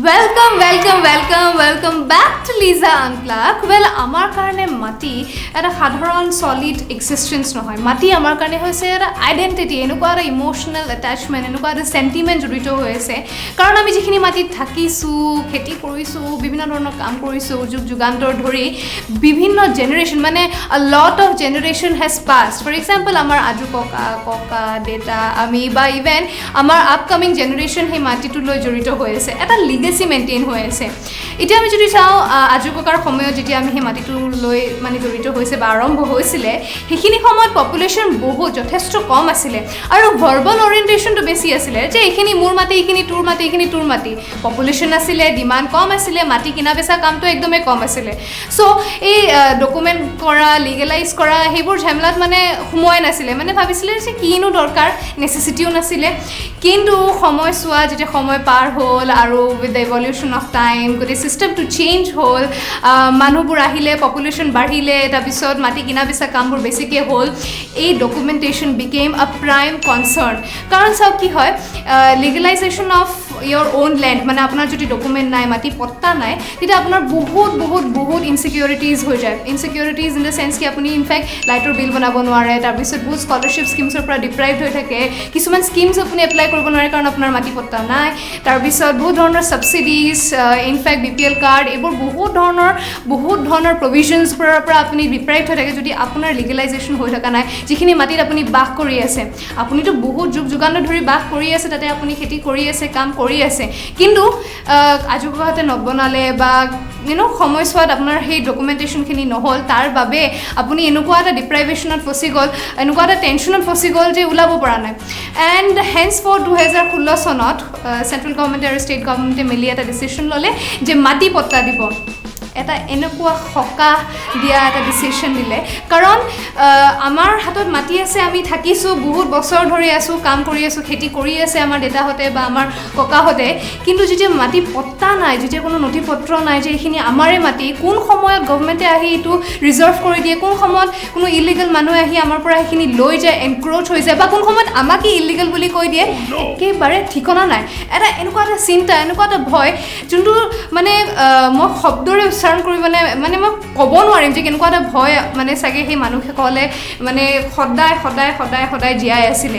Welcome back to Lisa Unplugged. Well, আমাৰ কাৰণে মাটি এটা সাধাৰণ সলিড এক্সিস্টেন্স নহয় মাটি আমাৰ কাৰণে হৈছে এটা আইডেন্টিটি এনেকুৱা এটা ইমোশনাল অ্যাটাচমেন্ট এনেকুৱা এটা সেন্টিমেন্ট জড়িত হৈ আছে কাৰণ আমি যিখিনি মাটিত থাকিছো খেতি কৰিছো বিভিন্ন ধৰণৰ কাম কৰিছো যুগ যুগান্তৰ ধৰি বিভিন্ন জেনাৰেশন মানে a lot of generation has passed. For example, আমাৰ আজু ককা ডেটা আমি বা ইভেন আমাৰ আপকামিং জেনাৰেশন হে মাটিটো লৈ জড়িত হৈ আছে এটা লিগেসি মেইনটেইন হৈ আছে এতিয়া আমি যদি চাও আজু ককাৰ সময়ত যেতিয়া আমি হে মাটিটো লৈ মানে জড়িত হৈছে বা আৰম্ভ হৈছিলে সেইখিনি সময়ত পপুলেশন বহুত যথেষ্ট কম আছিল আৰু ভাৰ্বাল অৰিয়েন্টেশনটো বেছি আছিল যে এইখিনি মোৰ মাটি এইখিনি তোৰ মাটি এইখিনি তোৰ মাটি পপুলেশন আছিল ডিমান্ড কম আছিল মাটি কিনা বেচা কামটো একদমই কম আছিল সো এই ডকুমেন্ট কৰা লিগেলাইজ কৰা হেবোৰ ঝামেলাত মানে সময় নাছিল মানে ভাবিছিল যে কিনো দৰকাৰ নেসেসিটিও নাছিল কিন্তু সময় সোৱা যেতিয়া সময় পাৰ হ'ল আৰু with the evolution of time গোটে সিস্টেম টু চেঞ্জ হ'ল মানুহবোৰ আহিলে পপুলেশন বাঢ়িলে তাৰ পিছত মাটি কিনা বেচা কামবোৰ বেছিকে হ'ল এই documentation became a prime concern কাৰণ সব কি হয় লিগেলাইজেশন অফ your own land মানে আপোনাৰ যদি ডকুমেন্ট নাই মাটি পট্টা নাই তেতিয়া আপোনাৰ বহুত ইনসিকিউৰিটিজ হৈ যায় ইনসিকিউৰিটিজ ইন দ্য সেন্স কি আপুনি ইনফ্যাক্ট লাইটৰ বিল বনাব নোৱাৰে তাৰ পিছত বহুত স্কলাৰশিপ স্কিমছৰ পৰা ডিপ্ৰাইভড হৈ থাকে কিছুমান স্কিমছ আপুনি এপ্লাই কৰিব নোৱাৰে কাৰণ আপোনাৰ মাটি পট্টা নাই তাৰ পিছত বহুত ধৰণৰ সাবসিডিজ ইনফ্যাক্ট বিপিএল কাৰ্ড এইবোৰ বহুত ধৰণৰ প্ৰভিজনছ পৰা আপুনি ডিপ্ৰাইভড হৈ থাকে যদি আপোনাৰ লিগেলাইজেশন হৈ থকা নাই যিখিনি মাটিত আপুনি বাস কৰি আছে আপুনিতো বহুত যুগ যুগান্তৰ ধৰি বাস কৰি আছে তাতে আপুনি খেতি কৰি আছে কাম কৰি আছে কিন্তু আজুকহাতে নবনালে বা সময়ছোৱাত আপোনাৰ সেই ডকুমেন্টেশনখিনি নহল তাৰ বাবে আপুনি এনেকুৱা এটা ডিপ্ৰাইভেশনত ফসি গল এনেকুৱা এটা টেনশনত ফসি গল যে উলাব পৰা নাই এন্ড হেন্স ফৰ 2016 চনত সেন্ট্ৰেল গভৰ্নমেন্ট আৰু ষ্টেট গভৰ্নমেন্টে মিলি এটা ডিসিশন ললে যে মাটি পট্টা দিব এটা এনেকুৱা হকা দিয়া এটা ডিসিশন দিলে কাৰণ আমাৰ হাতত মাটি আছে আমি থাকিছো বহুত বছৰ ধৰি আছো কাম কৰি আছো খেতি কৰি আছে আমাৰ ডেটাহতে বা আমাৰ ককাহতে কিন্তু যেতিয়া মাটি পট্টা নাই যেতিয়া কোনো নথিপত্ৰ নাই যে এইখিনি আমাৰে মাটি কোন সময়ত গভৰ্নমেন্টে আহি এটো ৰিজাৰ্ভ কৰি দিয়ে কোন সময়ত কোনো ইলিগেল মানুহ আহি আমাৰ পৰা এইখিনি লৈ যায় এনক্ৰোচ হৈ যায় বা কোন সময়ত আমাকে ইলিগেল বুলি কৈ দিয়ে একেবাৰে ঠিকনা নাই এটা এনেকুৱা এটা চিন্তা এনেকুৱা এটা ভয় যোনটো মানে মই শব্দৰে উচ্চাৰণ কৰি মানে মই ক'ব নোৱাৰিম যে কেনেকুৱা এটা ভয় মানে সাগে সেই মানুহসকলে মানে সদায় জীয়াই আছিল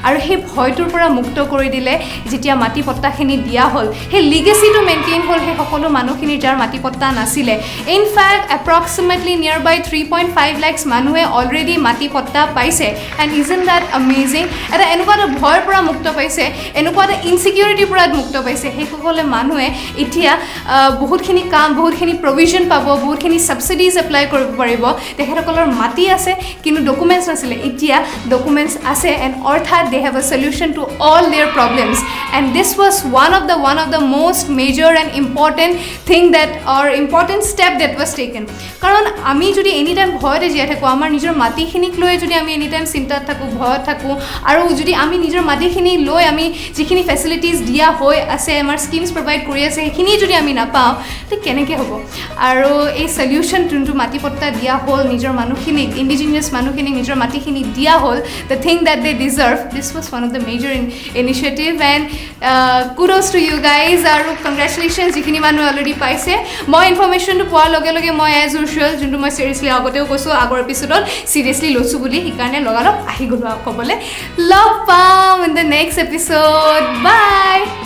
আৰু সেই ভয়টোৰ পৰা মুক্ত কৰি দিলে যেতিয়া মাটি পট্টাখিনি দিয়া হ'ল সেই লিগেসিটো মেইনটেইন হ'ল সেই সকলো মানুহখিনি যাৰ মাটি পট্টা নাছিল ইনফ্যাক্ট এপ্ৰক্সিমেটলি নিয়াৰবাই 3.5 লাখ মানুহে অলৰেডি মাটি পট্টা পাইছে এণ্ড ইজন্ট দ্যাট এমেজিং এটা এনেকুৱা এটা ভয়ৰ পৰা মুক্ত পাইছে এনেকুৱা এটা ইনসিকিউৰিটিৰ পৰা মুক্ত পাইছে সেই সকলো মানুহে এতিয়া বহুতখিনি কাম বহুতখিনি প্ৰভিজন পাব বহুতখিনি সাবসিডিজ এপ্লাই কৰিব পাৰিব তেখেতসকলৰ মাটি আছে কিন্তু ডকুমেন্টছ নাছিল এতিয়া ডকুমেন্টছ আছে এণ্ড অৰ্থাৎ they have a solution to all their problems and this was one of the most major and important thing that or important step that was taken কাৰণ আমি যদি এনি টাইম ভয়তে জিয়া থাকো আমাৰ নিজৰ মাটিখিনিক লৈ যদি আমি এনি টাইম চিন্তাত থাকো ভয়ত থাকো আৰু যদি আমি নিজৰ মাটিখিনি লৈ আমি যিখিনি ফেসিলিটিজ দিয়া হৈ আছে আমাৰ স্কিমছ প্ৰভাইড কৰি আছে সেইখিনি যদি আমি নাপাওঁ তে কেনেকৈ হ'ব আৰু এই সলিউশন যোনটো মাটি পট্টা দিয়া হ'ল নিজৰ মানুহখিনিক ইন্ডিজিনিয়াছ মানুহখিনিক নিজৰ মাটিখিনি দিয়া হ'ল the thing that they deserve this was one of the major initiative and kudos to you guys আৰু congratulations যিখিনি মানুহ অলৰেডি পাইছে মই ইনফৰমেশনটো পোৱাৰ লগে লগে মই এজ ইউজুৱেল যোনটো মই সিৰিয়াসলি আগতেও কৈছো আগৰ এপিসোডত সিৰিয়াসলি লৈছো বুলি সেইকাৰণে লগালগ আহি গলো ক'বলৈ লভ পাম in the next episode bye